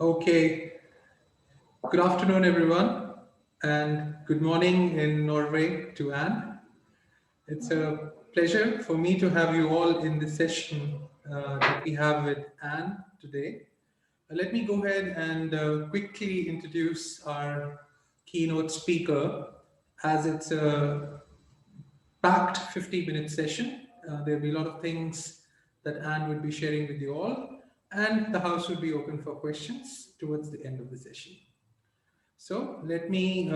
Okay, good afternoon, everyone, and good morning in Norway to Anne. It's a pleasure for me to have you all in this session that we have with Anne today. Let me go ahead and quickly introduce our keynote speaker, as it's a packed 50-minute session. There'll be a lot of things that Anne would be sharing with you all, and the house will be open for questions towards the end of the session. So let me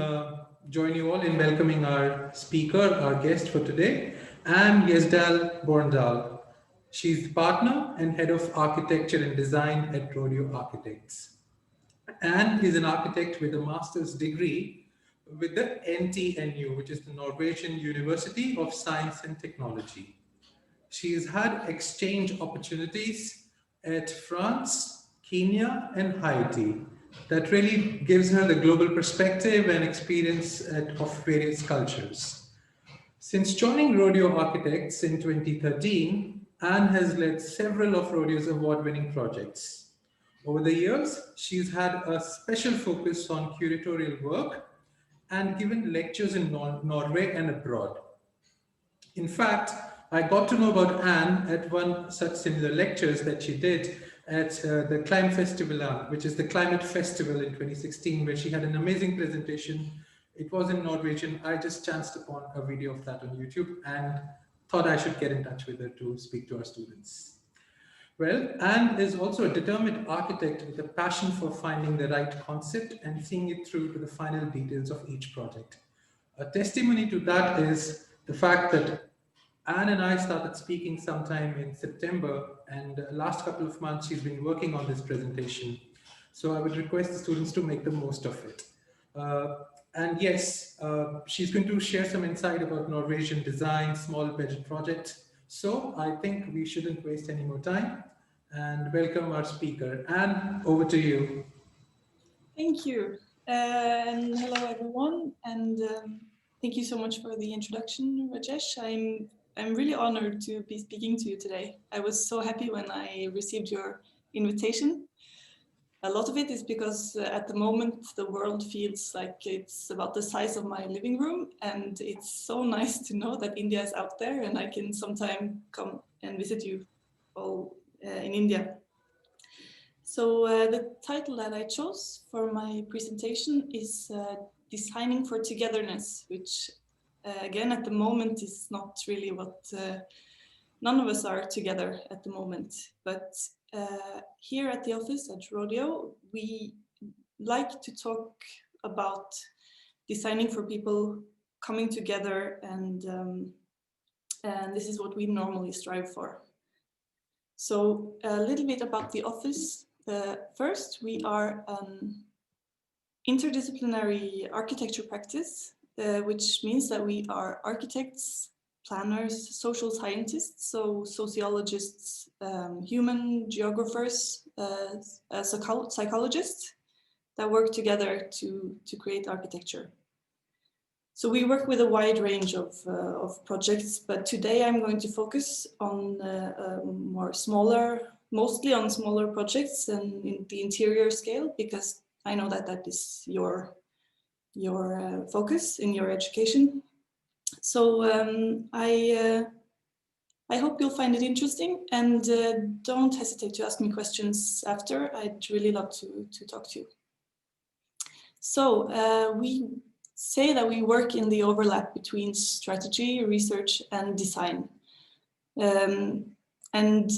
join you all in welcoming our speaker, our guest for today, Anne Gjesdal Bjørndal. She's the partner and head of architecture and design at Rodeo Architects. Anne is an architect with a master's degree with the NTNU, which is the Norwegian University of Science and Technology. She has had exchange opportunities at France, Kenya, and Haiti. That really gives her the global perspective and experience of various cultures. Since joining Rodeo Architects in 2013, Anne has led several of Rodeo's award-winning projects. Over the years, she's had a special focus on curatorial work and given lectures in Norway and abroad. In fact, I got to know about Anne at one such similar lectures that she did at the Climate Festival, which is the Climate Festival in 2016, where she had an amazing presentation. It was in Norwegian. I just chanced upon a video of that on YouTube and thought I should get in touch with her to speak to our students. Well, Anne is also a determined architect with a passion for finding the right concept and seeing it through to the final details of each project. A testimony to that is the fact that Anne and I started speaking sometime in September, and last couple of months she's been working on this presentation. So I would request the students to make the most of it. And yes, she's going to share some insight about Norwegian design, small budget projects. So I think we shouldn't waste any more time and welcome our speaker. Anne, over to you. Thank you. And hello, everyone. And thank you so much for the introduction, Rajesh. I'm really honored to be speaking to you today. I was so happy when I received your invitation. A lot of it is because at the moment, the world feels like it's about the size of my living room. And it's so nice to know that India is out there and I can sometime come and visit you all in India. So the title that I chose for my presentation is Designing for Togetherness, which again, at the moment is not really what none of us are together at the moment. But here at the office at Rodeo, we like to talk about designing for people coming together, and this is what we normally strive for. So a little bit about the office. First, we are an interdisciplinary architecture practice, which means that we are architects, planners, social scientists, so sociologists, human geographers, psychologists that work together to create architecture. So we work with a wide range of projects, but today I'm going to focus on mostly on smaller projects and in the interior scale, because I know that that is your focus in your education. So I hope you'll find it interesting, and don't hesitate to ask me questions after. I'd really love to talk to you. So we say that we work in the overlap between strategy, research, and design. And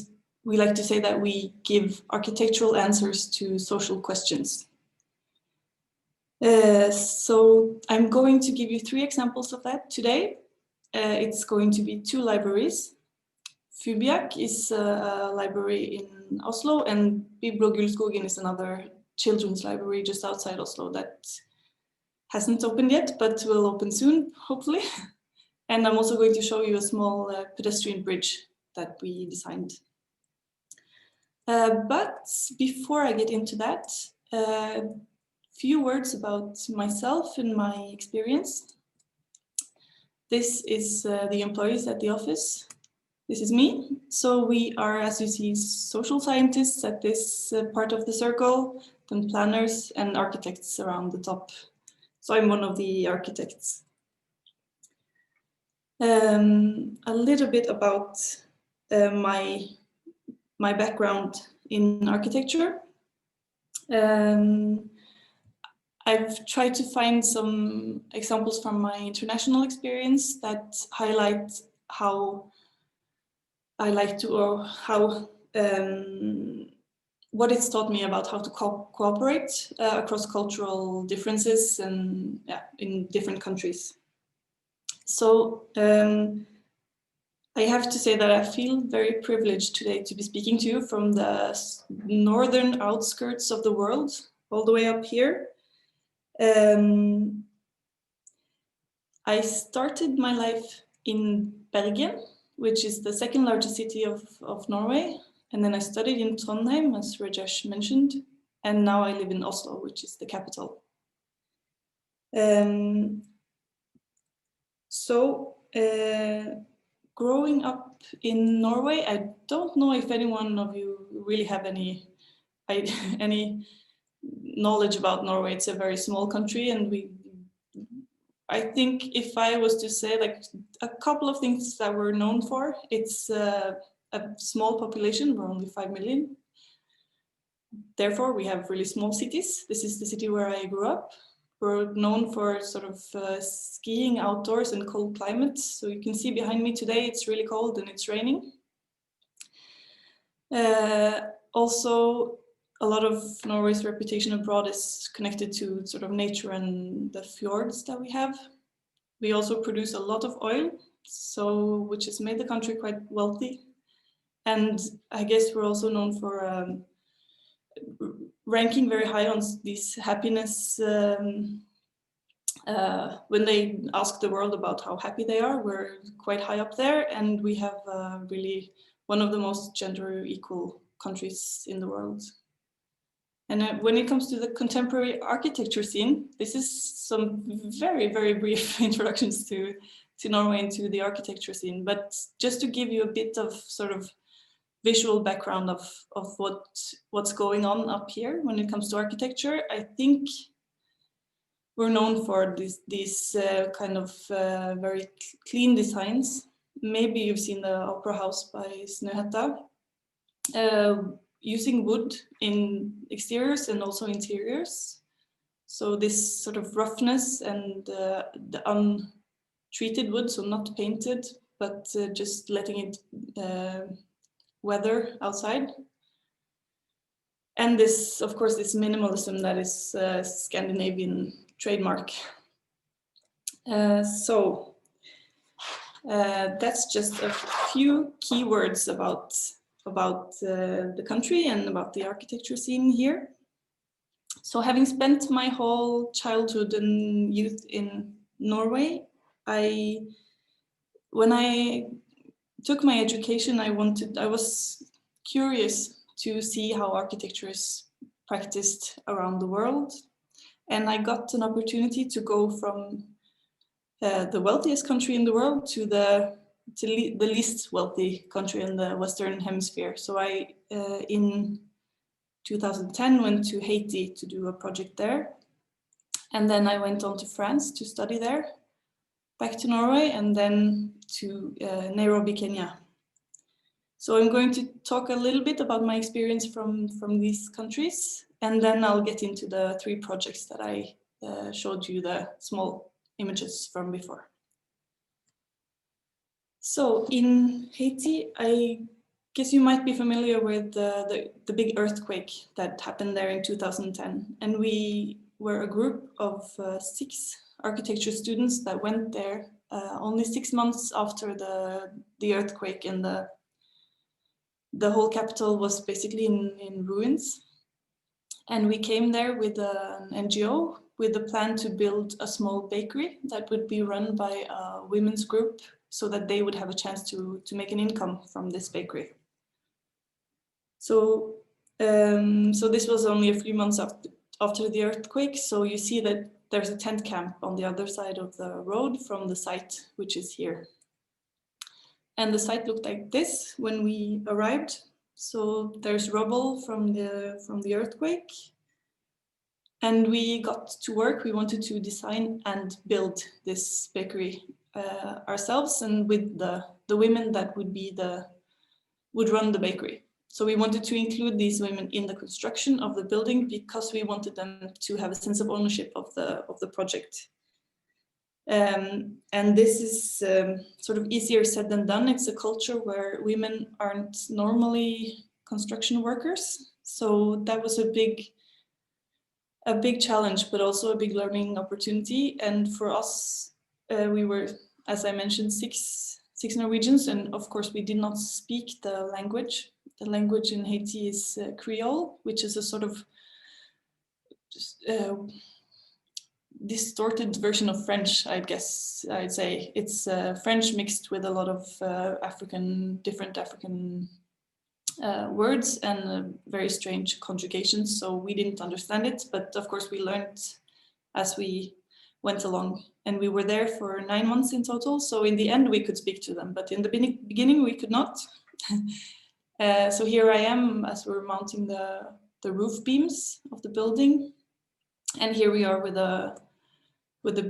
we like to say that we give architectural answers to social questions. So I'm going to give you 3 examples of that today. It's going to be 2 libraries. Fubiak is a library in Oslo, and Bibliogullskogen is another children's library just outside Oslo that hasn't opened yet, but will open soon, hopefully. And I'm also going to show you a small pedestrian bridge that we designed. But before I get into that, few words about myself and my experience. This is the employees at the office. This is me. So we are, as you see, social scientists at this part of the circle. then planners and architects around the top. So I'm one of the architects. A little bit about my background in architecture. I've tried to find some examples from my international experience that highlight how I like to, or how, what it's taught me about how to cooperate across cultural differences and in different countries. So I have to say that I feel very privileged today to be speaking to you from the northern outskirts of the world, all the way up here. I started my life in Bergen, which is the second largest city of Norway. And then I studied in Trondheim, as Rajesh mentioned. And now I live in Oslo, which is the capital. Growing up in Norway, I don't know if any one of you really have any knowledge about Norway. It's a very small country, and I think if I was to say like a couple of things that we're known for, it's a small population. We're only 5 million. Therefore, we have really small cities. This is the city where I grew up. We're known for sort of skiing outdoors and cold climates. So you can see behind me today, it's really cold and it's raining. Also, a lot of Norway's reputation abroad is connected to sort of nature and the fjords that we have. We also produce a lot of oil, which has made the country quite wealthy. And I guess we're also known for ranking very high on these happiness. When they ask the world about how happy they are, we're quite high up there, and we have really one of the most gender equal countries in the world. And when it comes to the contemporary architecture scene, this is some very, very brief introductions to Norway and to the architecture scene. But just to give you a bit of sort of visual background of what's going on up here when it comes to architecture, I think we're known for these kind of very clean designs. Maybe you've seen the Opera House by Snøhetta. Using wood in exteriors and also interiors. So this sort of roughness and the untreated wood, so not painted, but just letting it weather outside. And this, of course, this minimalism that is Scandinavian trademark. That's just a few keywords about the country and about the architecture scene here. So having spent my whole childhood and youth in Norway, when I took my education, I was curious to see how architecture is practiced around the world. And I got an opportunity to go from the wealthiest country in the world to the least wealthy country in the Western Hemisphere. So I, in 2010, went to Haiti to do a project there. And then I went on to France to study there, back to Norway, and then to Nairobi, Kenya. So I'm going to talk a little bit about my experience from these countries, and then I'll get into the 3 projects that I showed you the small images from before. So in Haiti, I guess you might be familiar with the big earthquake that happened there in 2010. And we were a group of 6 architecture students that went there only 6 months after the earthquake, and the whole capital was basically in ruins. And we came there with an NGO with the plan to build a small bakery that would be run by a women's group so that they would have a chance to make an income from this bakery. So, so this was only a few months after the earthquake. So you see that there's a tent camp on the other side of the road from the site, which is here. And the site looked like this when we arrived. So there's rubble from the earthquake. And we got to work. We wanted to design and build this bakery ourselves, and with the women that would run the bakery. So we wanted to include these women in the construction of the building because we wanted them to have a sense of ownership of the project. And this is sort of easier said than done. It's a culture where women aren't normally construction workers. So that was a big challenge, but also a big learning opportunity. And for us, we were, as I mentioned, six Norwegians, and of course we did not speak the language. The language in Haiti is Creole, which is a sort of distorted version of French, I guess I'd say. It's French mixed with a lot of different African words and very strange conjugations, so we didn't understand it, but of course we learned as we went along, and we were there for 9 months in total, so in the end we could speak to them, but in the beginning we could not. So here I am as we're mounting the roof beams of the building, and here we are with a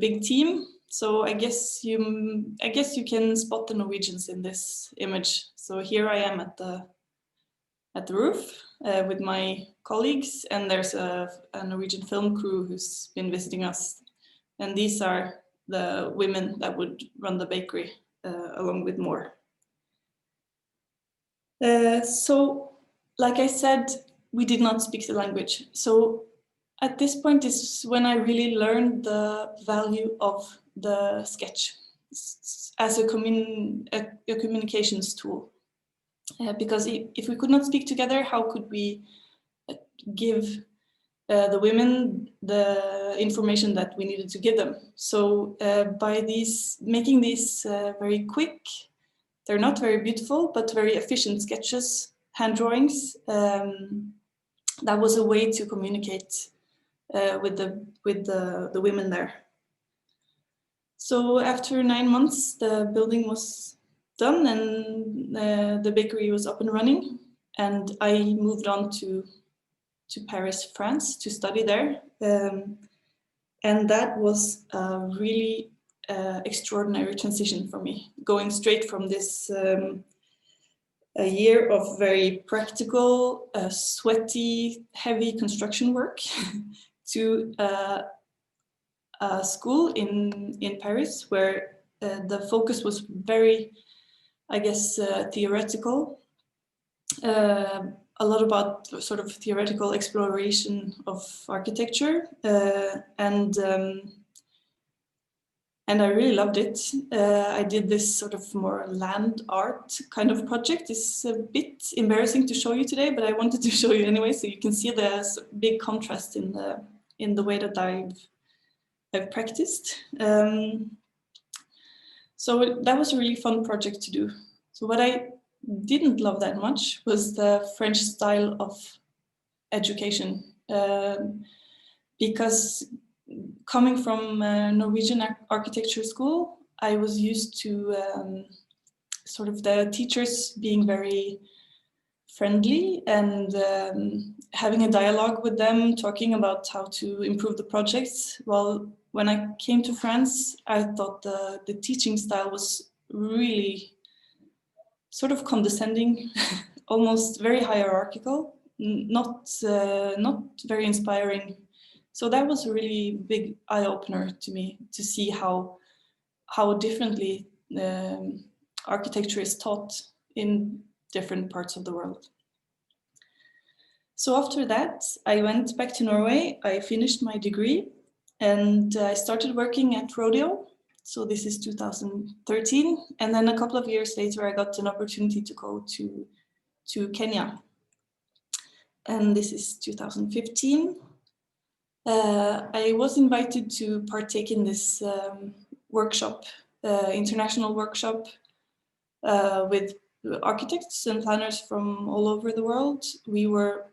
big team. So I guess you can spot the Norwegians in this image. So here I am at the roof with my colleagues, and there's a Norwegian film crew who's been visiting us. And these are the women that would run the bakery along with more. So, like I said, we did not speak the language. So at this point is when I really learned the value of the sketch as a communications tool. Because if we could not speak together, how could we give the women the information that we needed to give them? So by making these very quick, they're not very beautiful, but very efficient sketches, hand drawings, that was a way to communicate with the women there. So after 9 months, the building was done and the bakery was up and running, and I moved on to Paris, France, to study there, and that was a really extraordinary transition for me, going straight from this a year of very practical, sweaty, heavy construction work to a school in Paris, where the focus was very, I guess, theoretical. A lot about sort of theoretical exploration of architecture, and I really loved it. I did this sort of more land art kind of project. It's a bit embarrassing to show you today, but I wanted to show you anyway, so you can see the big contrast in the way that I've practiced. So that was a really fun project to do. So what I didn't love that much was the French style of education, because coming from Norwegian architecture school, I was used to sort of the teachers being very friendly and having a dialogue with them, talking about how to improve the projects. Well, when I came to France, I thought the teaching style was really sort of condescending, almost very hierarchical, not very inspiring. So that was a really big eye-opener to me, to see how differently architecture is taught in different parts of the world. So after that, I went back to Norway. I finished my degree and I started working at Rodeo. So this is 2013. And then a couple of years later, I got an opportunity to go to Kenya. And this is 2015. I was invited to partake in this workshop, international workshop with architects and planners from all over the world. We were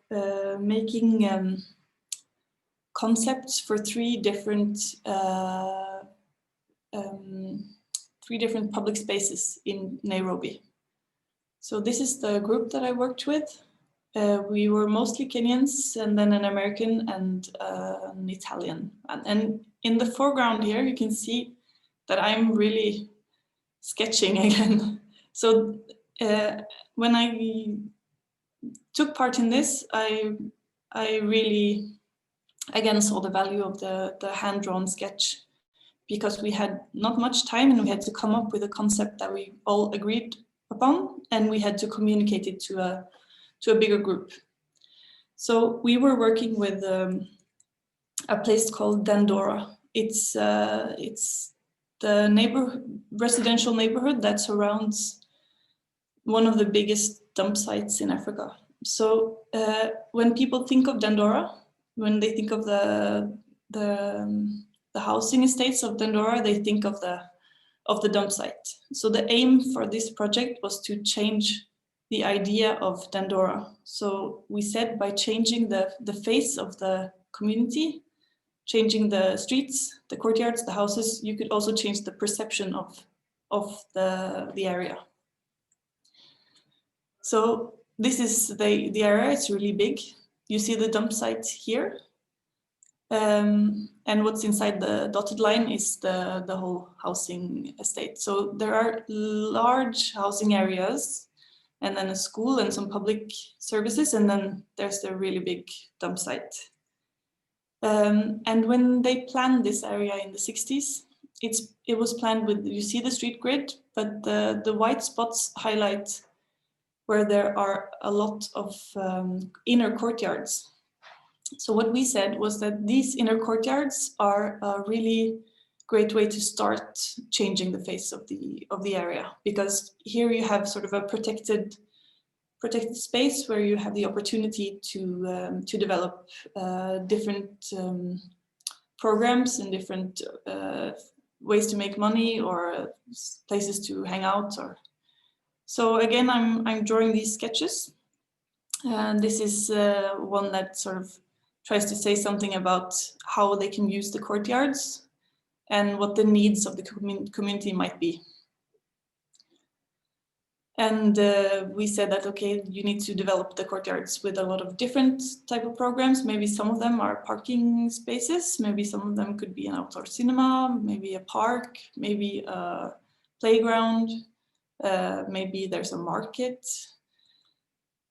making concepts for three different public spaces in Nairobi. So this is the group that I worked with. We were mostly Kenyans, and then an American and an Italian. And in the foreground here, you can see that I'm really sketching again. So when I took part in this, I really again saw the value of the hand-drawn sketch, because we had not much time and we had to come up with a concept that we all agreed upon, and we had to communicate it to a bigger group. So we were working with a place called Dandora. It's the residential neighborhood that surrounds one of the biggest dump sites in Africa. So when people think of Dandora, when they think of the housing estates of Dandora, they think of the dump site. So the aim for this project was to change the idea of Dandora. So we said by changing the face of the community, changing the streets, the courtyards, the houses, you could also change the perception of the area. So this is the area, it's really big. You see the dump site here. And what's inside the dotted line is the whole housing estate. So there are large housing areas, and then a school and some public services, and then there's the really big dump site. And when they planned this area in the 60s, it was planned with, you see the street grid, but the white spots highlight where there are a lot of inner courtyards. So what we said was that these inner courtyards are a really great way to start changing the face of the area, because here you have sort of a protected space where you have the opportunity to develop different programs and different ways to make money, or places to hang out. Or so again, I'm drawing these sketches, and this is one that sort of tries to say something about how they can use the courtyards and what the needs of the community might be. And we said that, okay, you need to develop the courtyards with a lot of different type of programs. Maybe some of them are parking spaces, maybe some of them could be an outdoor cinema, maybe a park, maybe a playground, maybe there's a market.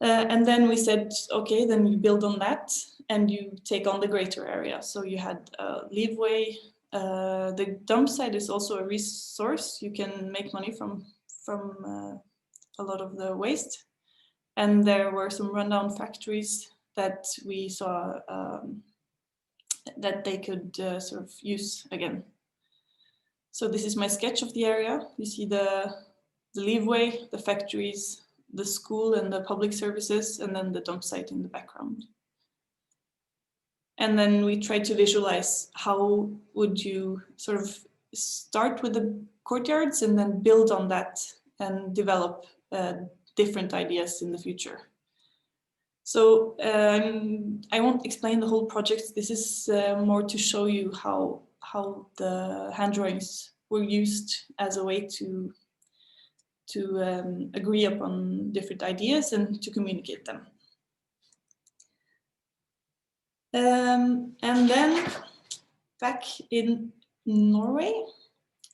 And then we said, okay, then you build on that and you take on the greater area. So you had a leeway. The dump site is also a resource. You can make money from a lot of the waste. And there were some rundown factories that we saw that they could sort of use again. So this is my sketch of the area. You see the leeway, the factories, the school and the public services, and then the dump site in the background. And then we tried to visualize how would you sort of start with the courtyards and then build on that and develop different ideas in the future. So I won't explain the whole project. This is more to show you how the hand drawings were used as a way to agree upon different ideas and to communicate them. And then back in Norway,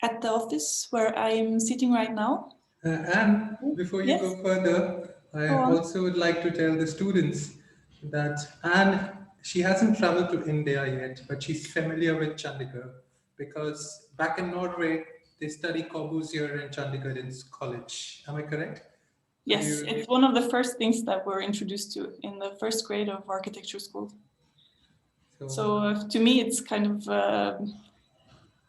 at the office where I'm sitting right now. Anne, before you Yes. go further, I also would like to tell the students that Anne, she hasn't traveled to India yet, but she's familiar with Chandigarh, because back in Norway, they study Corbusier in Chandigarh in college. Am I correct? Yes, it's one of the first things that we're introduced to in the first grade of architecture school. So to me, it's kind of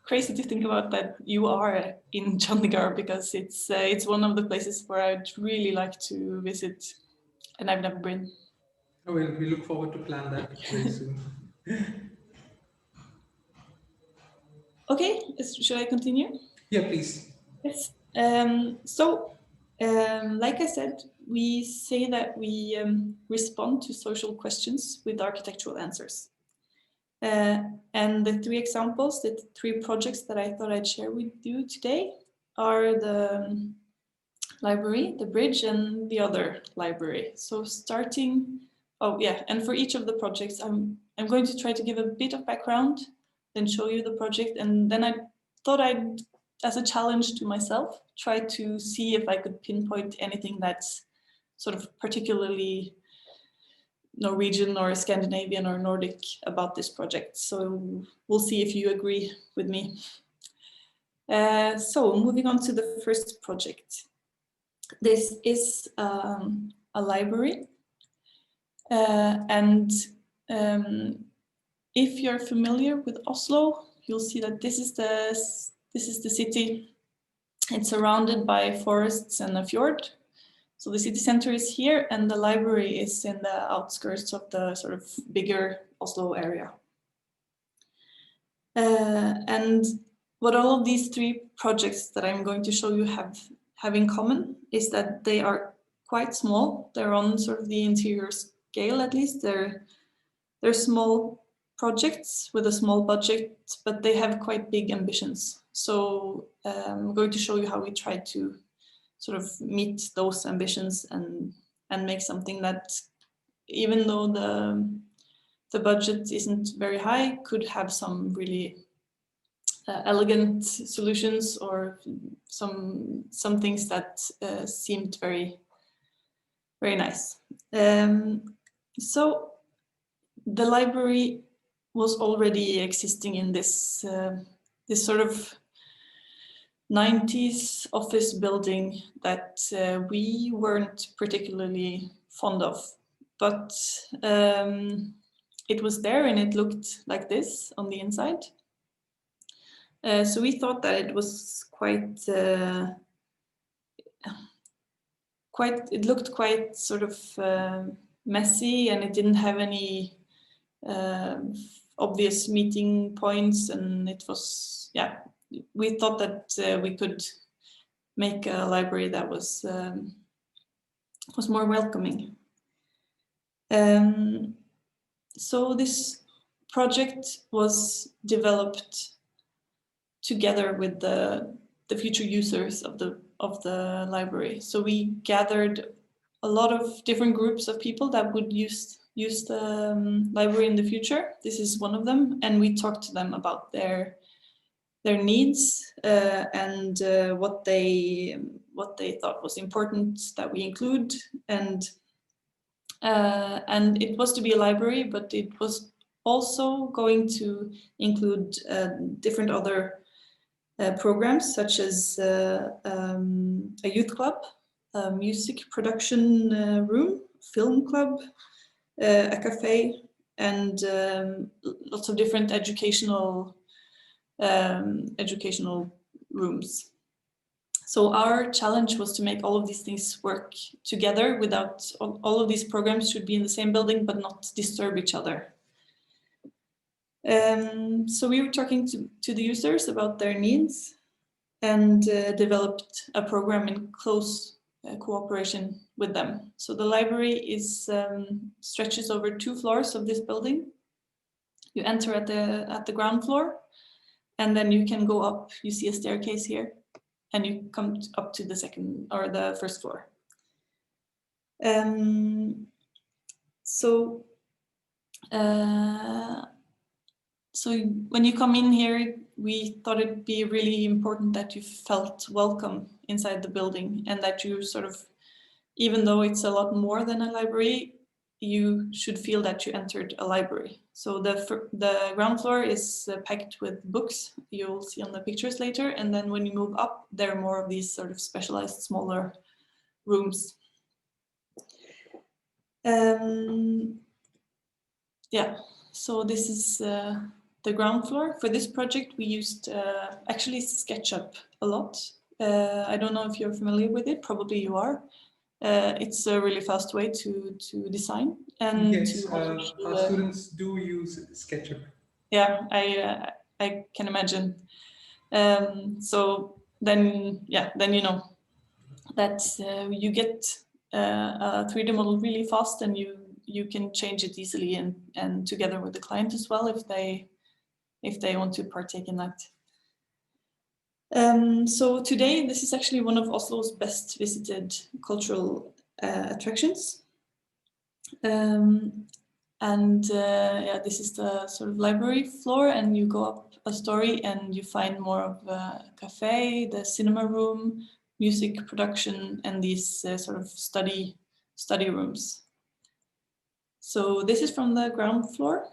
crazy to think about that you are in Chandigarh, because it's one of the places where I'd really like to visit, and I've never been. Oh, well, we look forward to plan that very soon. Okay, should I continue? Yeah, please. Yes. Like I said, we say that we respond to social questions with architectural answers. And the three examples, the three projects that I thought I'd share with you today are the library, the bridge, and the other library. So starting, oh yeah, and for each of the projects, I'm going to try to give a bit of background, then show you the project, and then I thought I'd, as a challenge to myself, try to see if I could pinpoint anything that's sort of particularly Norwegian or Scandinavian or Nordic about this project. So we'll see if you agree with me. So moving on to the first project. This is a library, and if you're familiar with Oslo, you'll see that this is the city. It's surrounded by forests and a fjord. So the city center is here, and the library is in the outskirts of the sort of bigger Oslo area. And what all of these three projects that I'm going to show you have in common is that they are quite small. They're on sort of the interior scale, at least. They're small projects with a small budget, but they have quite big ambitions. So I'm going to show you how we try to sort of meet those ambitions and make something that, even though the budget isn't very high, could have some really elegant solutions, or some things that seemed very, very nice. So the library was already existing in this this sort of 90s office building that we weren't particularly fond of, but it was there and it looked like this on the inside. So we thought that it was it looked quite sort of messy, and it didn't have any obvious meeting points, and it was, yeah, we thought that we could make a library that was more welcoming. So this project was developed together with the future users of the library. So we gathered a lot of different groups of people that would use the library in the future. This is one of them, and we talked to them about their needs and what they thought was important that we include, and it was to be a library, but it was also going to include different other programs, such as a youth club, a music production room, film club, a cafe, and lots of different educational rooms. So our challenge was to make all of these things work together without, all of these programs should be in the same building but not disturb each other. So we were talking to the users about their needs and developed a program in close cooperation with them. So the library is stretches over 2 floors of this building. You enter at the ground floor, and then you can go up. You see a staircase here, and you come up to the second or the first floor. So when you come in here, we thought it'd be really important that you felt welcome inside the building, and that you sort of, even though it's a lot more than a library, you should feel that you entered a library. So the ground floor is packed with books, you'll see on the pictures later, and then when you move up, there are more of these sort of specialized smaller rooms. Yeah, so this is the ground floor. For this project, we used actually SketchUp a lot. I don't know if you're familiar with it, probably you are. It's a really fast way to design and yes, to also our students do use SketchUp. Yeah, I can imagine. So then, yeah, then you know that you get a 3D model really fast, and you can change it easily and together with the client as well if they want to partake in that. So today, this is actually one of Oslo's best visited cultural attractions. Yeah, this is the sort of library floor, and you go up a story and you find more of a cafe, the cinema room, music production, and these sort of study rooms. So this is from the ground floor,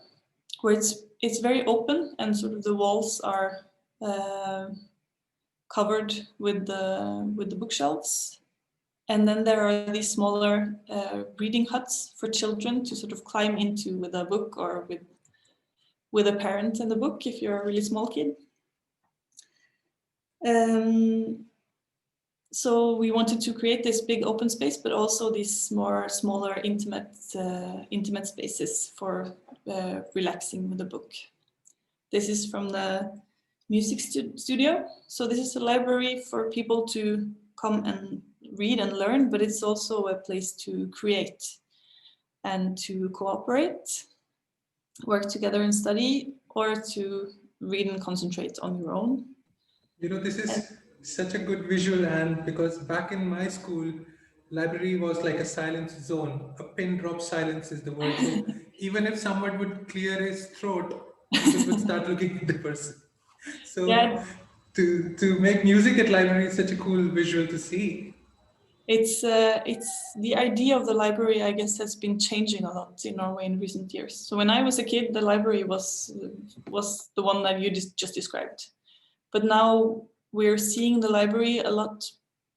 where it's very open and sort of the walls are covered with the bookshelves. And then there are these smaller reading huts for children to sort of climb into with a book or with a parent and the book if you're a really small kid. So we wanted to create this big open space, but also these more smaller intimate spaces for relaxing with a book. This is from the music studio. So this is a library for people to come and read and learn, but it's also a place to create and to cooperate, work together and study, or to read and concentrate on your own. You know, this is such a good visual, and because back in my school, library was like a silence zone. A pin drop silence is the word. So even if someone would clear his throat, people would start looking at the person. So Yeah, to make music at library is such a cool visual to see. it's the idea of the library, I guess, has been changing a lot in Norway in recent years. So when I was a kid, the library was the one that you just described. But now we're seeing the library a lot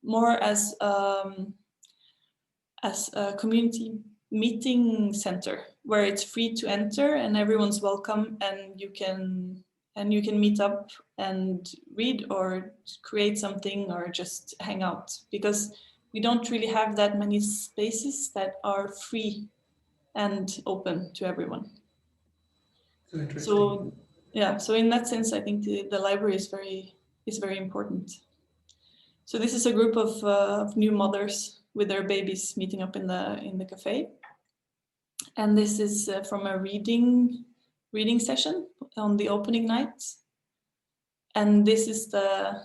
more as a community meeting center where it's free to enter and everyone's welcome, and you can meet up and read or create something or just hang out, because we don't really have that many spaces that are free and open to everyone. So interesting. So yeah, so in that sense, I think the library is very important. So this is a group of new mothers with their babies meeting up in the cafe, and this is from a reading session on the opening night. And this is the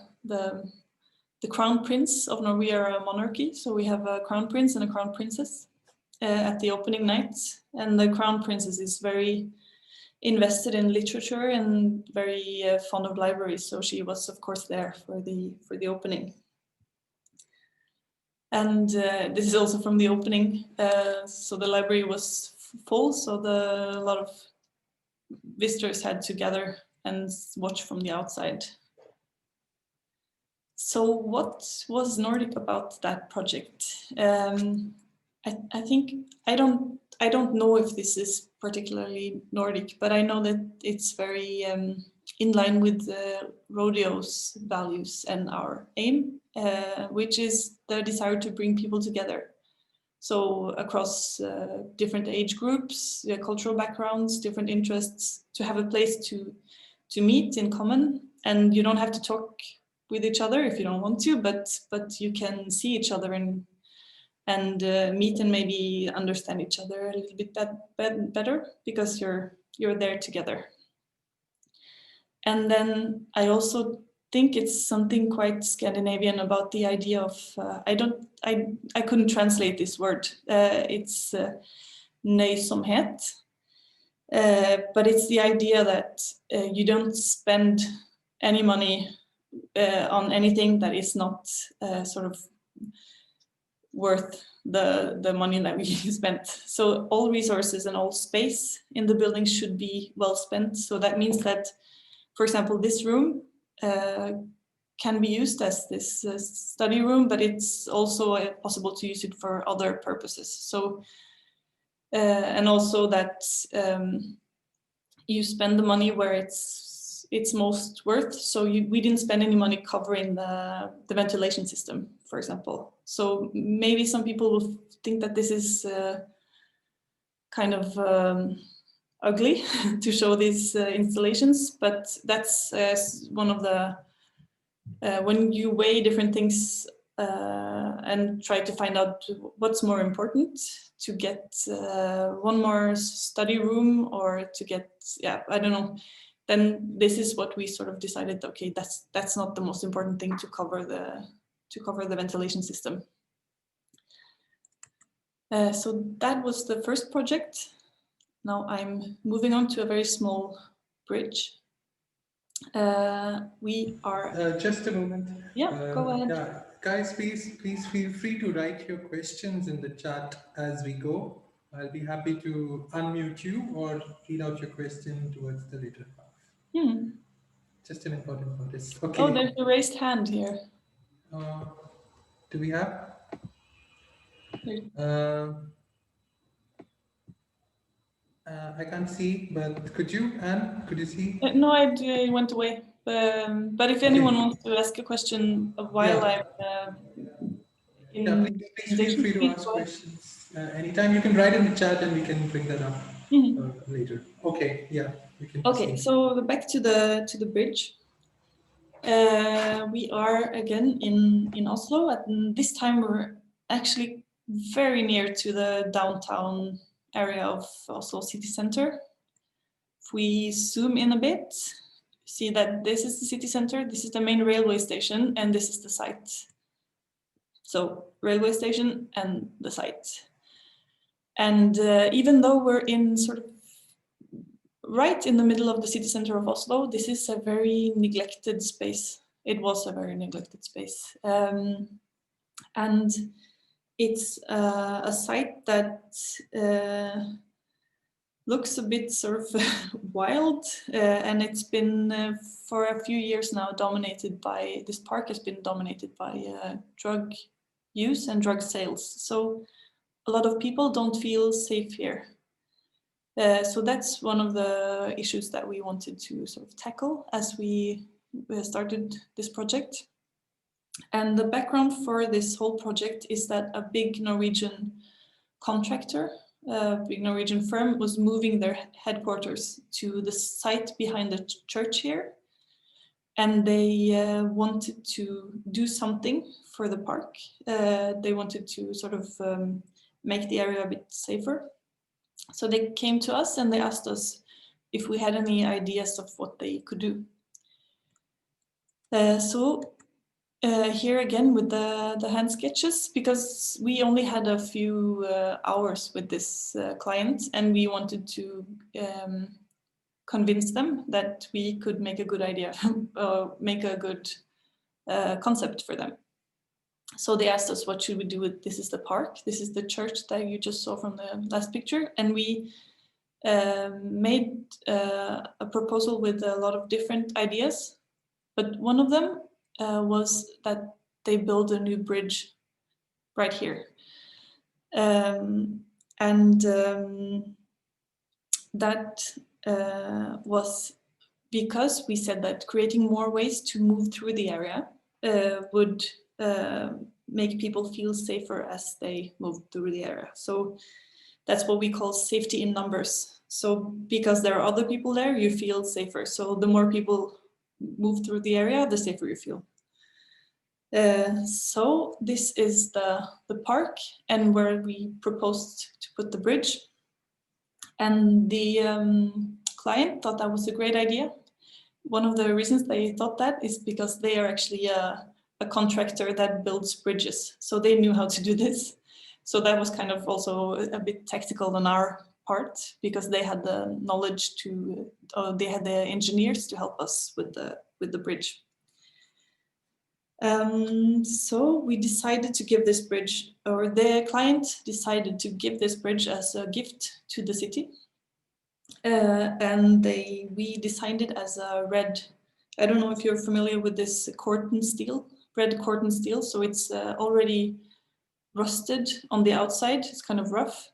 crown prince of Norway. We are a monarchy, so we have a crown prince and a crown princess at the opening night, and the crown princess is very invested in literature and very fond of libraries, so she was of course there for the opening. And this is also from the opening. So the library was full, so a lot of visitors had to gather and watch from the outside. So what was Nordic about that project? I think I don't know if this is particularly Nordic, but I know that it's very in line with Rodeo's values and our aim, which is the desire to bring people together. So across different age groups, cultural backgrounds, different interests, to have a place to meet in common. And you don't have to talk with each other if you don't want to, but you can see each other and meet and maybe understand each other a little bit better because you're there together. And then I also think it's something quite Scandinavian about the idea of I couldn't translate this word. It's nøysomhet, but it's the idea that you don't spend any money on anything that is not sort of worth the money that we spent. So all resources and all space in the building should be well spent. So that means that, for example, this room can be used as this study room, but it's also possible to use it for other purposes. So and also that you spend the money where it's most worth. So we didn't spend any money covering the ventilation system, for example. So maybe some people will think that this is kind of ugly to show these installations, but that's one of the when you weigh different things and try to find out what's more important, to get one more study room or to get, I don't know, then this is what we sort of decided. Okay, that's not the most important thing to cover the ventilation system. So that was the first project. Now I'm moving on to a very small bridge. We are just a moment. Go ahead. Yeah, guys, please feel free to write your questions in the chat as we go. I'll be happy to unmute you or read out your question towards the later half. Just an important notice. Okay. Oh, there's a raised hand here. Do we have? I can't see, but could you, Anne? Could you see? No, I went away. But if anyone wants to ask a question while I'm please feel free to ask questions anytime. You can write in the chat, and we can bring that up later. Okay, yeah, we can. Okay, so back to the bridge. We are again in Oslo, and this time we're actually very near to the downtown area of Oslo city center. If we zoom in a bit, see that this is the city center, this is the main railway station, and this is the site. So railway station and the site. And even though we're in sort of right in the middle of the city center of Oslo, this is a very neglected space. It was a very neglected space. And it's a site that looks a bit sort of wild, and it's been for a few years now dominated by, this park has been dominated by drug use and drug sales. So a lot of people don't feel safe here. So that's one of the issues that we wanted to sort of tackle as we started this project. And the background for this whole project is that a big Norwegian contractor, a big Norwegian firm, was moving their headquarters to the site behind the church here. And they wanted to do something for the park. They wanted to sort of make the area a bit safer. So they came to us and they asked us if we had any ideas of what they could do. Here again with the hand sketches, because we only had a few hours with this client, and we wanted to convince them that we could make a good idea, make a good concept for them. So they asked us, what should we do with, this is the park, this is the church that you just saw from the last picture. And we made a proposal with a lot of different ideas. But one of them was that they build a new bridge right here. That was because we said that creating more ways to move through the area would make people feel safer as they move through the area. So that's what we call safety in numbers. So because there are other people there, you feel safer. So the more people move through the area, the safer you feel. So this is the park and where we proposed to put the bridge. And the client thought that was a great idea. One of the reasons they thought that is because they are actually a contractor that builds bridges. So they knew how to do this. So that was kind of also a bit tactical on our part, because they had the knowledge to, they had the engineers to help us with the bridge. So we decided to give this bridge, or the client decided to give this bridge as a gift to the city. And we designed it as a red, I don't know if you're familiar with this corten steel, red corten steel. So it's already rusted on the outside, it's kind of rough.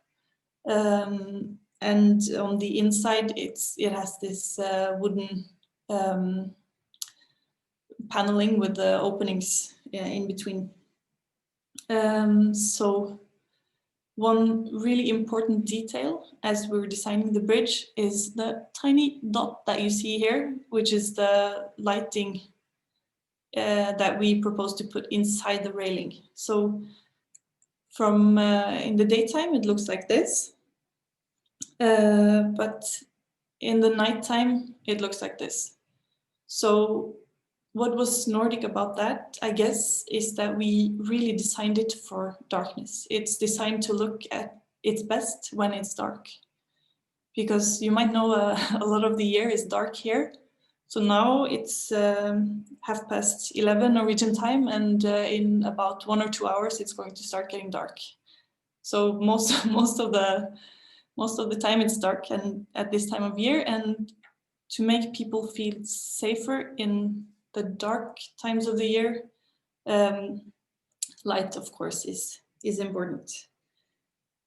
And on the inside, it has this wooden paneling with the openings in between. So one really important detail as we're designing the bridge is the tiny dot that you see here, which is the lighting that we propose to put inside the railing. So from in the daytime, it looks like this. But in the nighttime, it looks like this. So what was Nordic about that, I guess, is that we really designed it for darkness. It's designed to look at its best when it's dark. Because you might know a lot of the year is dark here. So now it's 11:30 Norwegian time, and in about 1 or 2 hours, it's going to start getting dark. So most of the time it's dark and at this time of year, and to make people feel safer in the dark times of the year, light, of course, is important.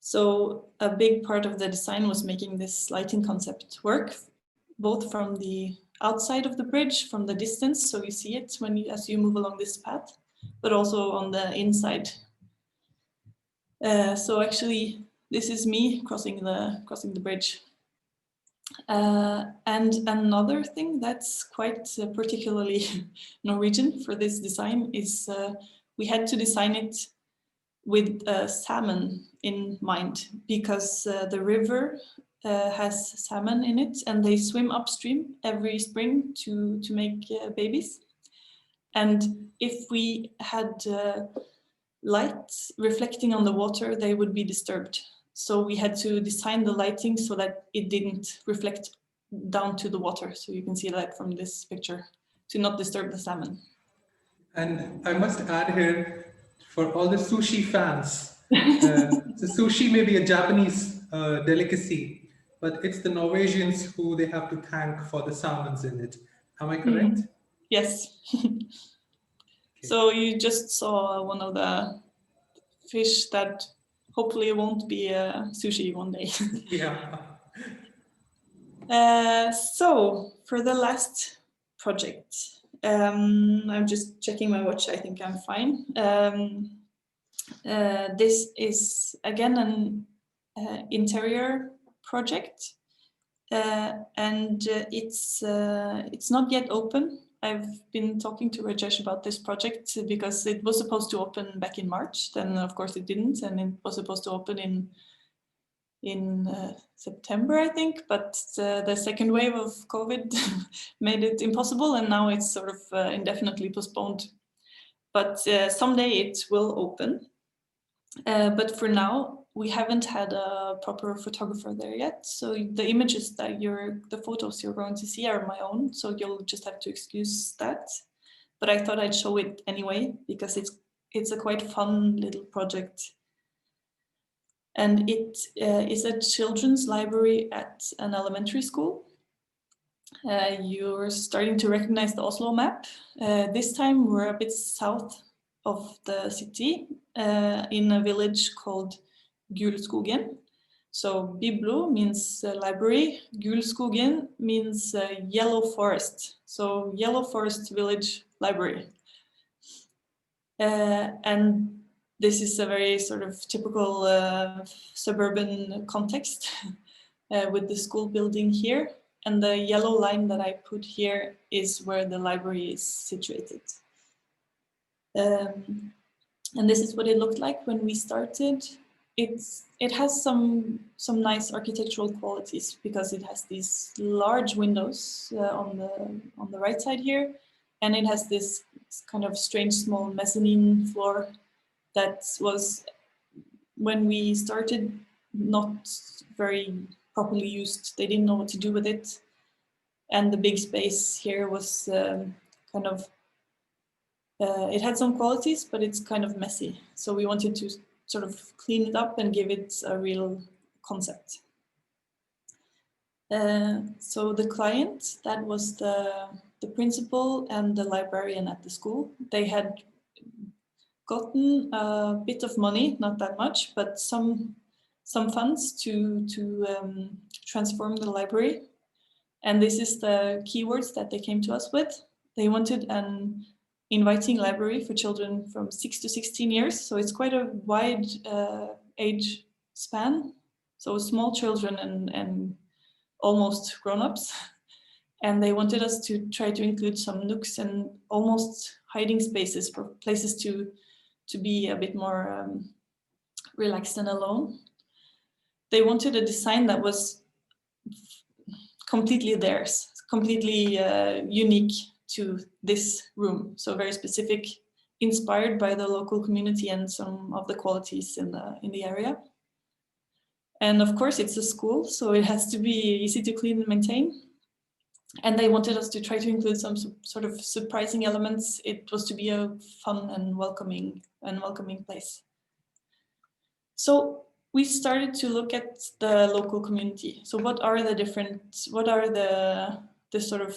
So a big part of the design was making this lighting concept work, both from the outside of the bridge, from the distance, so you see it as you move along this path, but also on the inside. So actually, this is me crossing the bridge. And another thing that's quite particularly Norwegian for this design is we had to design it with salmon in mind, because the river has salmon in it, and they swim upstream every spring to make babies. And if we had light reflecting on the water, they would be disturbed. So we had to design the lighting so that it didn't reflect down to the water. So you can see that from this picture, to not disturb the salmon. And I must add here, for all the sushi fans, so sushi may be a Japanese delicacy, but it's the Norwegians who they have to thank for the salmons in it. Am I correct? Yes. Okay. So you just saw one of the fish that hopefully won't be sushi one day. Yeah. So for the last project, I'm just checking my watch. I think I'm fine. This is again an interior project, and it's not yet open. I've been talking to Rajesh about this project because it was supposed to open back in March. Then of course it didn't, and it was supposed to open in September, I think, but the second wave of COVID made it impossible, and now it's sort of indefinitely postponed. But someday it will open. But for now, we haven't had a proper photographer there yet. So the images that the photos you're going to see are my own. So you'll just have to excuse that. But I thought I'd show it anyway, because it's a quite fun little project. And it is a children's library at an elementary school. You're starting to recognize the Oslo map. This time we're a bit south of the city, in a village called Gulskogen. So Biblo means library, Gulskogen means yellow forest. So yellow forest village library. And this is a very sort of typical suburban context with the school building here. And the yellow line that I put here is where the library is situated. And this is what it looked like when we started. It has some nice architectural qualities, because it has these large windows on the right side here, and it has this kind of strange small mezzanine floor that was, when we started, not very properly used. They didn't know what to do with it, and the big space here was kind of it had some qualities, but it's kind of messy. So we wanted to sort of clean it up and give it a real concept. So the client, that was the principal and the librarian at the school. They had gotten a bit of money, not that much, but some funds to transform the library. And this is the keywords that they came to us with. They wanted an inviting library for children from 6 to 16 years. So it's quite a wide age span. So small children and almost grown-ups. And they wanted us to try to include some nooks and almost hiding spaces for places to be a bit more relaxed and alone. They wanted a design that was completely theirs, completely unique to this room. So very specific, inspired by the local community and some of the qualities in the area. And of course, it's a school, so it has to be easy to clean and maintain. And they wanted us to try to include some sort of surprising elements. It was to be a fun and welcoming place. So we started to look at the local community. So what are the sort of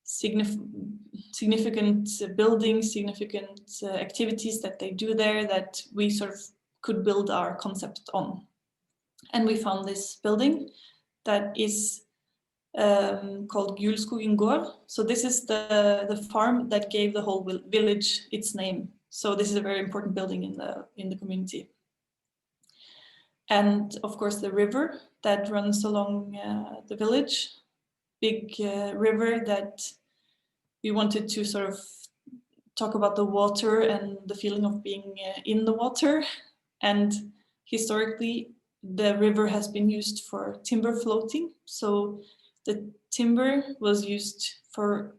significant buildings, significant activities that they do there that we sort of could build our concept on. And we found this building that is called Gulskogen Gård. So this is the farm that gave the whole village its name. So this is a very important building in the community. And of course the river that runs along the village, big river that we wanted to sort of talk about the water and the feeling of being in the water. And historically, the river has been used for timber floating. So the timber was used for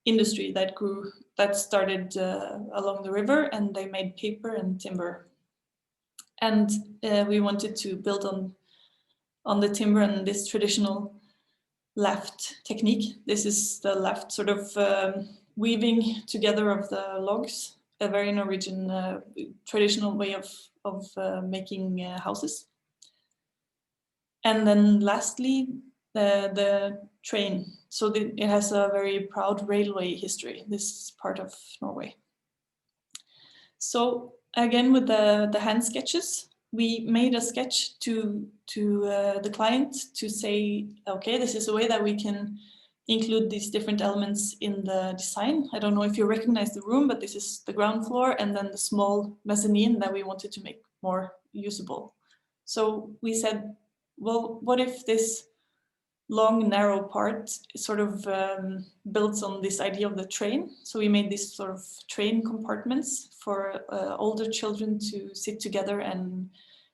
industry that started along the river, and they made paper and timber. And we wanted to build on the timber and this traditional laft technique. This is the laft sort of weaving together of the logs, a very Norwegian traditional way of making houses. And then lastly, the train. So it has a very proud railway history, this part of Norway. So again, with the hand sketches, we made a sketch to the client to say, okay, this is a way that we can include these different elements in the design. I don't know if you recognize the room, but this is the ground floor and then the small mezzanine that we wanted to make more usable. So we said, well, what if this long, narrow part sort of builds on this idea of the train? So we made these sort of train compartments for older children to sit together and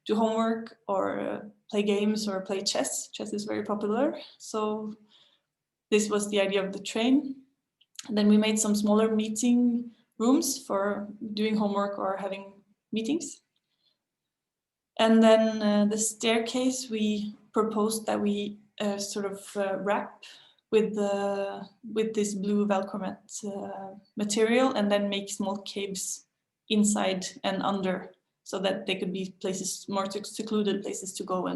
do homework or play games or play chess. Chess is very popular. So this was the idea of the train. And then we made some smaller meeting rooms for doing homework or having meetings. And then the staircase, we proposed that we sort of wrap with this blue Velcromat material and then make small caves inside and under so that they could be places, more secluded places to go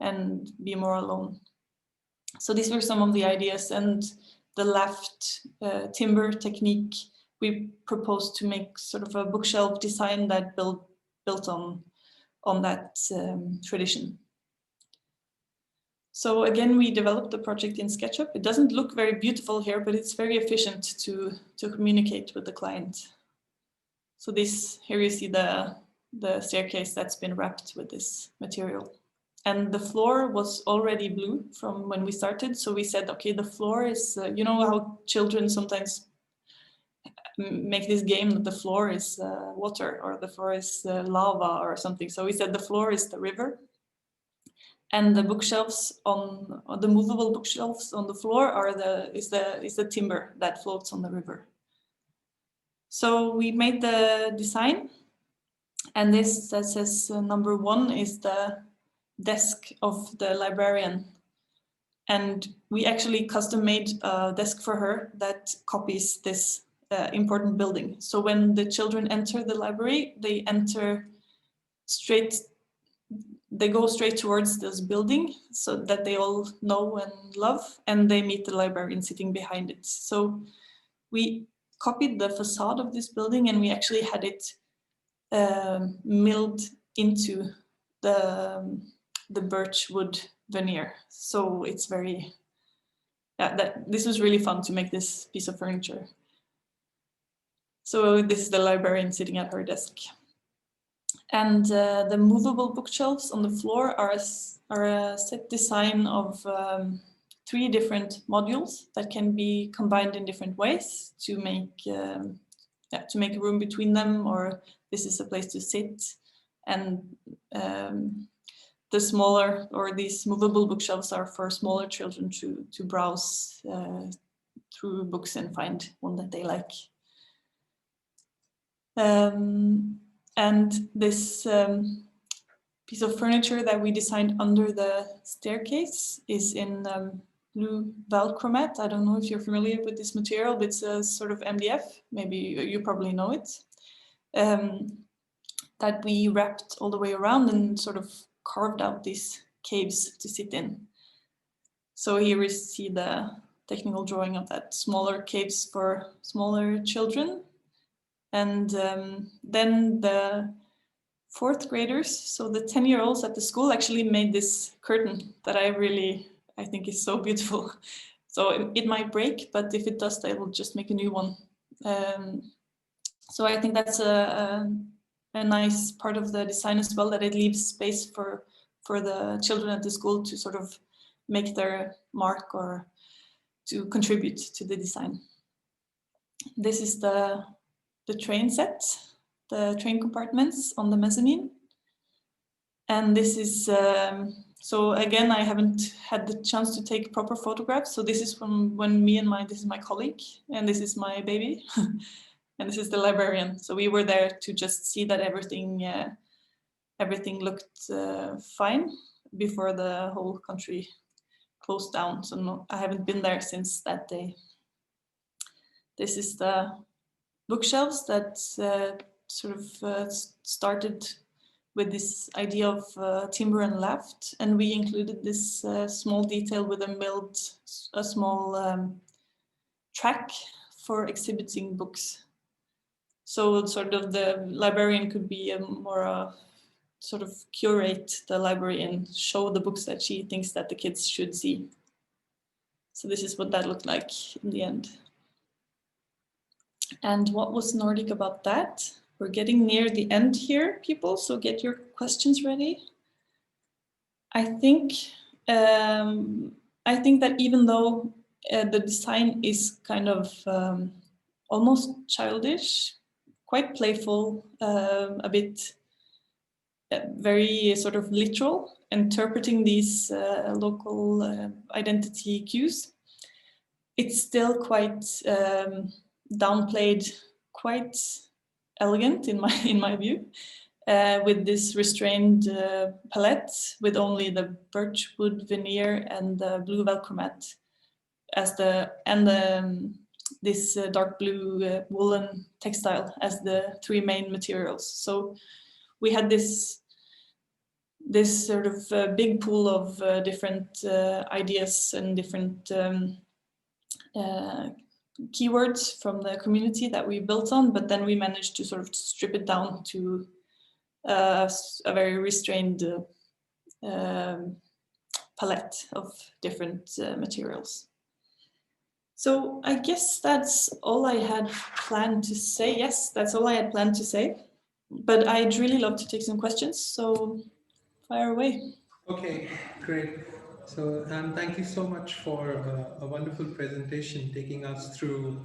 and be more alone. So these were some of the ideas, and the laft timber technique, we proposed to make sort of a bookshelf design that built on that tradition. So again, we developed the project in SketchUp. It doesn't look very beautiful here, but it's very efficient to communicate with the client. So here you see the staircase that's been wrapped with this material. And the floor was already blue from when we started. So we said, okay, the floor is, you know how children sometimes make this game that the floor is water or the floor is lava or something. So we said the floor is the river. And the bookshelves the movable bookshelves on the floor is the timber that floats on the river. So we made the design, and this that says number 1 is the desk of the librarian. And we actually custom made a desk for her that copies this important building. So when the children enter the library, they go straight towards this building so that they all know and love, and they meet the librarian sitting behind it. So we copied the facade of this building, and we actually had it milled into the birch wood veneer. So it's very, this was really fun to make this piece of furniture. So this is the librarian sitting at her desk. And the movable bookshelves on the floor are a set design of 3 different modules that can be combined in different ways to make a room between them, or this is a place to sit. And the smaller, or these movable bookshelves are for smaller children to browse through books and find one that they like. And this piece of furniture that we designed under the staircase is in blue Velcromat. I don't know if you're familiar with this material, but it's a sort of MDF. Maybe you probably know it. That we wrapped all the way around and sort of carved out these caves to sit in. So here we see the technical drawing of that, smaller caves for smaller children. And then the fourth graders, so the 10-year-olds at the school, actually made this curtain that I think is so beautiful. So it might break, but if it does, they will just make a new one. So I think that's a nice part of the design as well, that it leaves space for the children at the school to sort of make their mark or to contribute to the design. This is the train set, the train compartments on the mezzanine. And this is, so again, I haven't had the chance to take proper photographs. So this is from when this is my colleague, and this is my baby. And this is the librarian. So we were there to just see that everything looked fine before the whole country closed down. So no, I haven't been there since that day. This is the bookshelves that sort of started with this idea of timber and laft, and we included this small detail with a small track for exhibiting books. So sort of the librarian could be more sort of curate the library and show the books that she thinks that the kids should see. So this is what that looked like in the end. And what was Nordic about that? We're getting near the end here, people, so get your questions ready. I think that even though the design is kind of almost childish, quite playful, a bit very sort of literal, interpreting these local identity cues, it's still quite downplayed, quite elegant in my view, with this restrained palette with only the birchwood veneer and the blue Velcromat as this dark blue woolen textile as the three main materials. So we had this sort of big pool of different ideas and different keywords from the community that we built on, but then we managed to sort of strip it down to a very restrained palette of different materials. So I guess that's all I had planned to say. Yes, that's all I had planned to say, but I'd really love to take some questions, so fire away. Okay, great. So thank you so much for a wonderful presentation, taking us through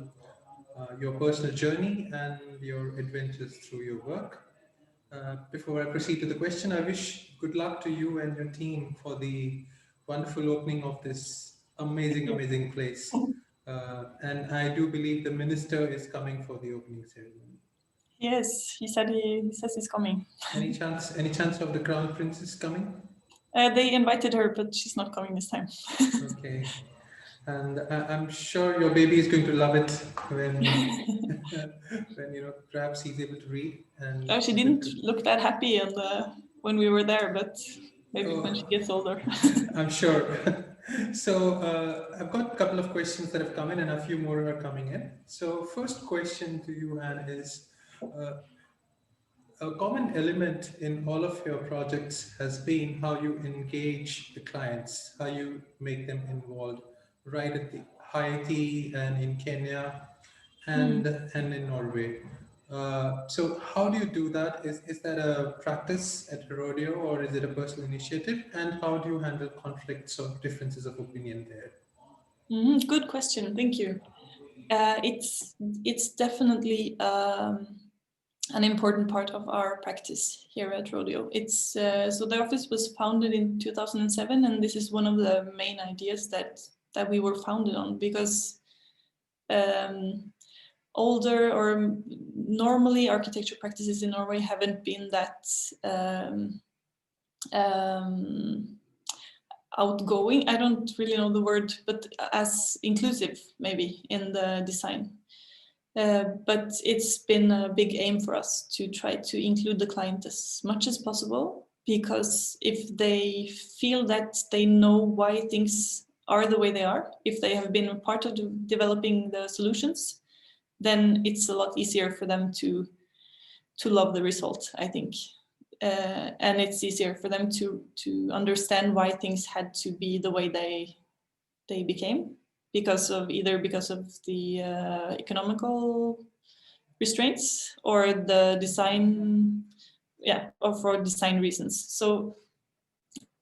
your personal journey and your adventures through your work. Before I proceed to the question, I wish good luck to you and your team for the wonderful opening of this amazing place. And I do believe the minister is coming for the opening ceremony. Yes, he says he's coming. Any chance of the crown princess coming? They invited her, but she's not coming this time. Okay. And I'm sure your baby is going to love it when perhaps he's able to read. And she didn't look that happy when we were there, but maybe when she gets older. I'm sure. So I've got a couple of questions that have come in, and a few more are coming in. So first question to you, Anne, is a common element in all of your projects has been how you engage the clients, how you make them involved, right at the Haiti and in Kenya and in Norway. So how do you do that? Is that a practice at Rodeo, or is it a personal initiative? And how do you handle conflicts or differences of opinion there? Good question, thank you. It's definitely an important part of our practice here at Rodeo. It's so the office was founded in 2007, and this is one of the main ideas that we were founded on, because older or normally architecture practices in Norway haven't been that outgoing. I don't really know the word, but as inclusive maybe in the design. But it's been a big aim for us to try to include the client as much as possible, because if they feel that they know why things are the way they are, if they have been a part of developing the solutions, then it's a lot easier for them to love the result, I think. And it's easier for them to understand why things had to be the way they became, because of the economical restraints or the design, or for design reasons. So,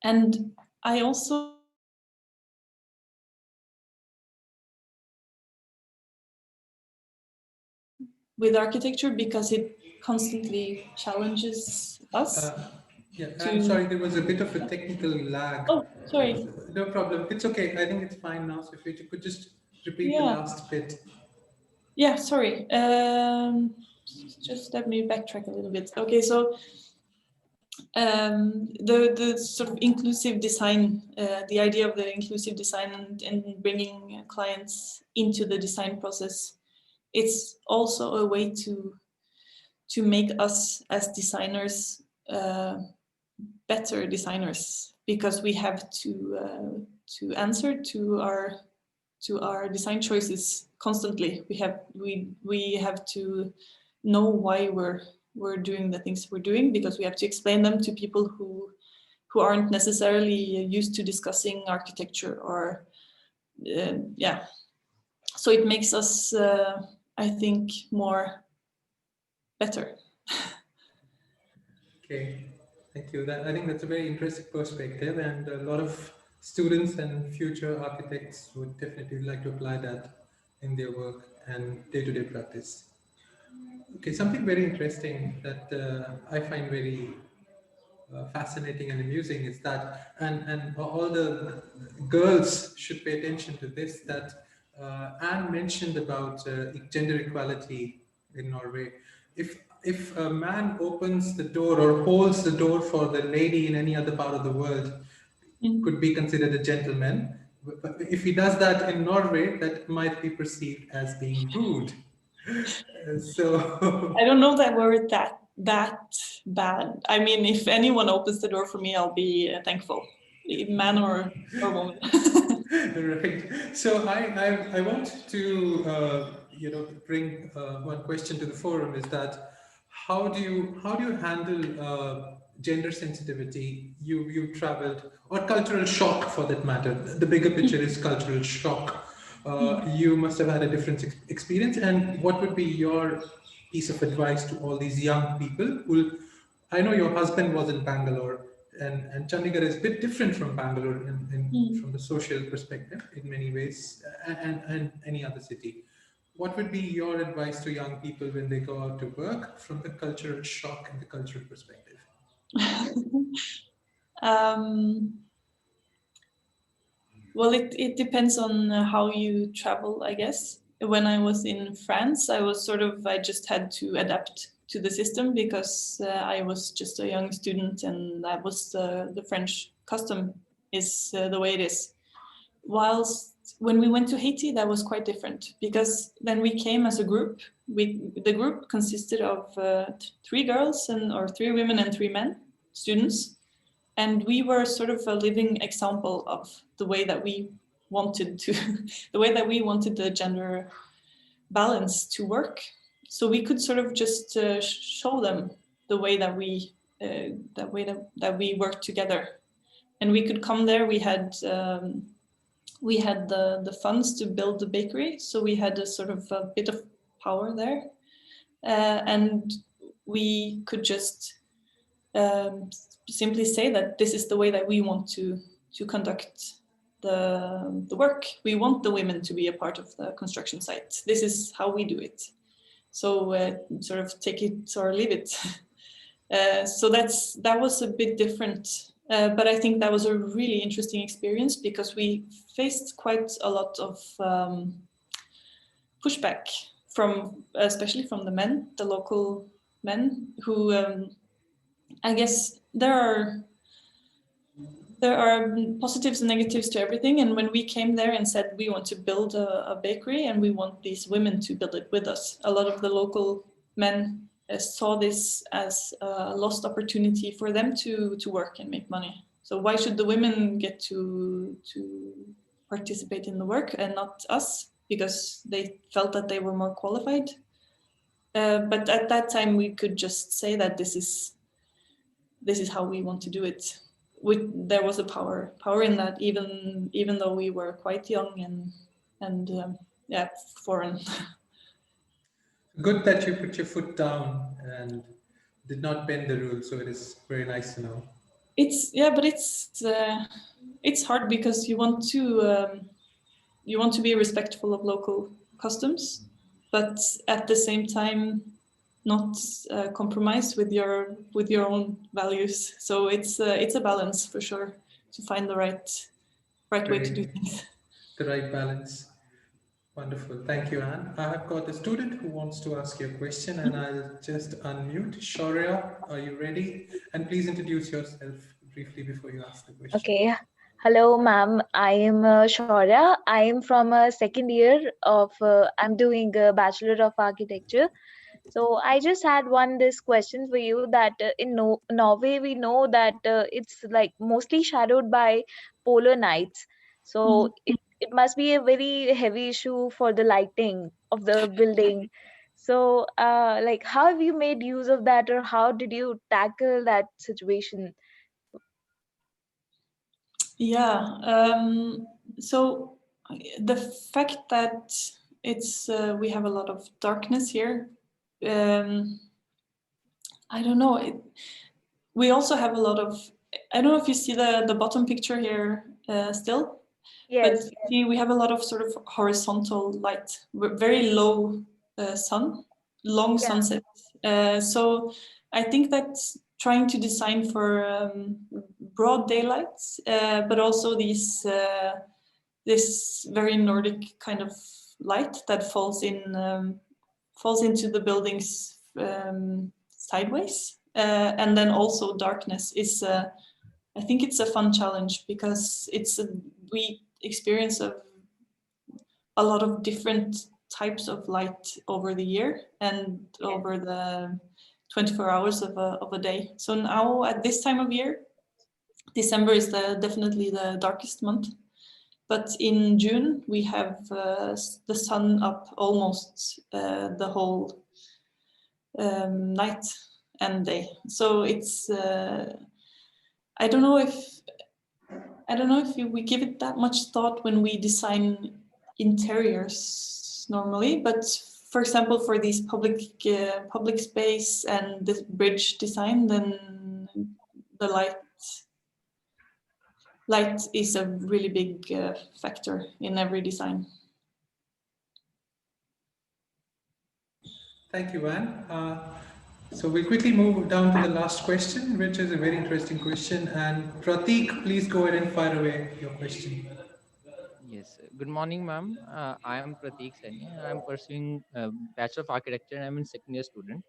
and I also with architecture, because it constantly challenges us. Yeah, I'm sorry, there was a bit of a technical lag. Oh, sorry. No problem. It's okay. I think it's fine now. So if you could just repeat the Yeah. last bit. Yeah, sorry. Just let me backtrack a little bit. Okay, so the sort of inclusive design, the idea of the inclusive design and bringing clients into the design process, it's also a way to make us as designers better designers, because we have to answer to our design choices constantly. We have to know why we're doing the things we're doing, because we have to explain them to people who aren't necessarily used to discussing architecture, or so it makes us I think more better. Okay, thank you. I think that's a very interesting perspective, and a lot of students and future architects would definitely like to apply that in their work and day-to-day practice. Okay, something very interesting that I find very fascinating and amusing is that, and all the girls should pay attention to this, that Anne mentioned about gender equality in Norway. If a man opens the door or holds the door for the lady in any other part of the world, could be considered a gentleman. But if he does that in Norway, that might be perceived as being rude. So I don't know that word that bad. I mean, if anyone opens the door for me, I'll be thankful, man or woman. Right. So I want to bring one question to the forum, is that how do you handle gender sensitivity? You've traveled, or cultural shock for that matter. The bigger picture is cultural shock. You must have had a different experience, and what would be your piece of advice to all these young people who, I know your husband was in Bangalore, and Chandigarh is a bit different from Bangalore from the social perspective in many ways, and any other city. What would be your advice to young people when they go out to work from the cultural shock and the cultural perspective? Well, it depends on how you travel, I guess. When I was in France, I just had to adapt to the system, because I was just a young student, and that was the French custom is the way it is. Whilst when we went to Haiti, that was quite different, because then we came as a group. The group consisted of 3 girls or 3 women and 3 men, students. And we were sort of a living example of the way that we wanted the gender balance to work. So we could sort of just show them the way that we work together. And we could come there. We had the funds to build the bakery, so we had a sort of a bit of power there, and we could just simply say that this is the way that we want to conduct the work. We want the women to be a part of the construction site. This is how we do it. So sort of take it or leave it. So that was a bit different, but I think that was a really interesting experience because we faced quite a lot of pushback from, especially from the men, the local men, who I guess there are positives and negatives to everything. And when we came there and said we want to build a bakery and we want these women to build it with us, a lot of the local men saw this as a lost opportunity for them to work and make money. So why should the women get to participate in the work and not us? Because they felt that they were more qualified. But at that time, we could just say that this is how we want to do it. There was a power in that, even though we were quite young and foreign. Good that you put your foot down and did not bend the rules. So it is very nice to know. But it's hard because you want to be respectful of local customs, but at the same time not compromise with your own values. So it's a balance for sure to find the right way to do things. The right balance. Wonderful. Thank you, Anne. I have got a student who wants to ask you a question, and I'll just unmute. Shaurya, are you ready? And please introduce yourself briefly before you ask the question. Okay. Hello, ma'am. I am Shaurya. I am from a second year of, I'm doing a Bachelor of Architecture. So I just had this question for you that in Norway, we know that it's like mostly shadowed by polar nights. So it must be a very heavy issue for the lighting of the building. So like, how have you made use of that, or how did you tackle that situation? Yeah. So the fact that we have a lot of darkness here, I don't know. We also have a lot of. I don't know if you see the bottom picture here still. Yes. But we have a lot of sort of horizontal light, very low sun, long sunset. So I think that trying to design for broad daylight, but also this very Nordic kind of light that falls into the buildings sideways, and then also darkness is. I think it's a fun challenge because we experience a lot of different types of light over the year and over the 24 hours of a day. So now at this time of year, December is definitely the darkest month. But in June, we have the sun up almost the whole night and day. So it's, I don't know if we give it that much thought when we design interiors normally, but for example, for these public space and this bridge design, then the light is a really big factor in every design. Thank you, Anne. So we'll quickly move down to the last question, which is a very interesting question. And Pratik, please go ahead and fire away your question. Yes. Good morning, ma'am. I am Pratik Saini. I am pursuing Bachelor of Architecture and I'm a second year student.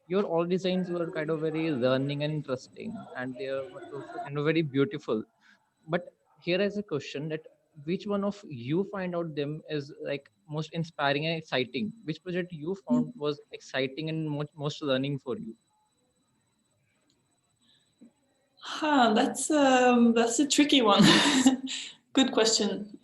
Your all designs were kind of very learning and interesting, and they are also kind of very beautiful. But here is a question that which one of you find out them is like most inspiring and exciting? Which project you found was exciting and most learning for you? That's a tricky one. Good question.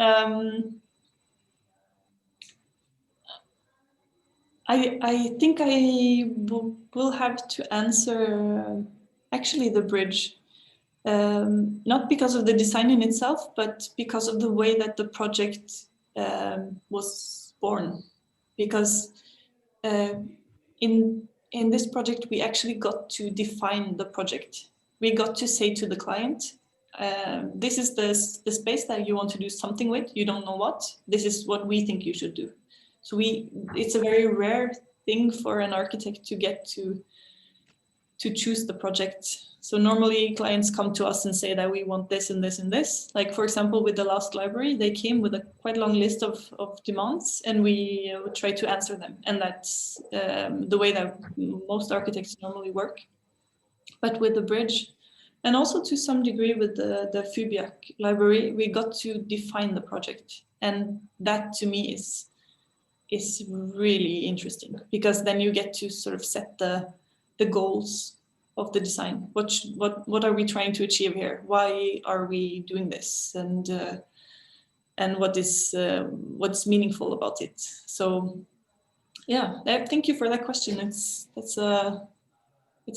I think I will have to answer actually the bridge. Not because of the design in itself, but because of the way that the project was born. Because in this project, we actually got to define the project. We got to say to the client, this is the space that you want to do something with. You don't know what. This is what we think you should do. So it's a very rare thing for an architect to get to choose the project. So normally clients come to us and say that we want this and this and this. Like for example, with the last library, they came with a quite long list of demands, and we try to answer them. And that's the way that most architects normally work. But with the bridge, and also to some degree with the Fubiac library, we got to define the project. And that to me is really interesting, because then you get to sort of set the goals of the design. What are we trying to achieve here? Why are we doing this? And what's meaningful about it? So yeah, thank you for that question. It's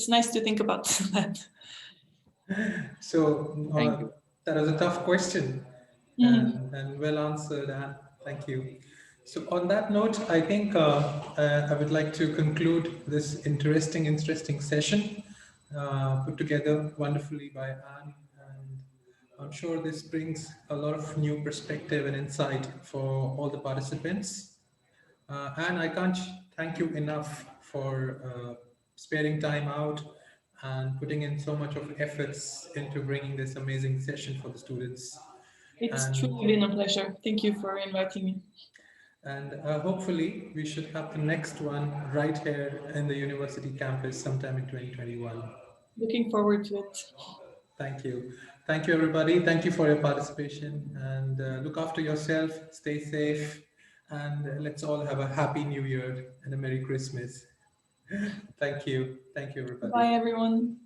nice to think about that. So Thank you. that was a tough question, and well answered, Anne. Thank you. So on that note, I think I would like to conclude this interesting session put together wonderfully by Anne. And I'm sure this brings a lot of new perspective and insight for all the participants. Anne, I can't thank you enough for sparing time out and putting in so much of efforts into bringing this amazing session for the students. It's truly been a pleasure. Thank you for inviting me. And hopefully we should have the next one right here in the university campus sometime in 2021. Looking forward to it. Thank you. Thank you, everybody. Thank you for your participation, and look after yourself, stay safe, and let's all have a happy new year and a Merry Christmas. Thank you. Thank you, everybody. Bye, everyone.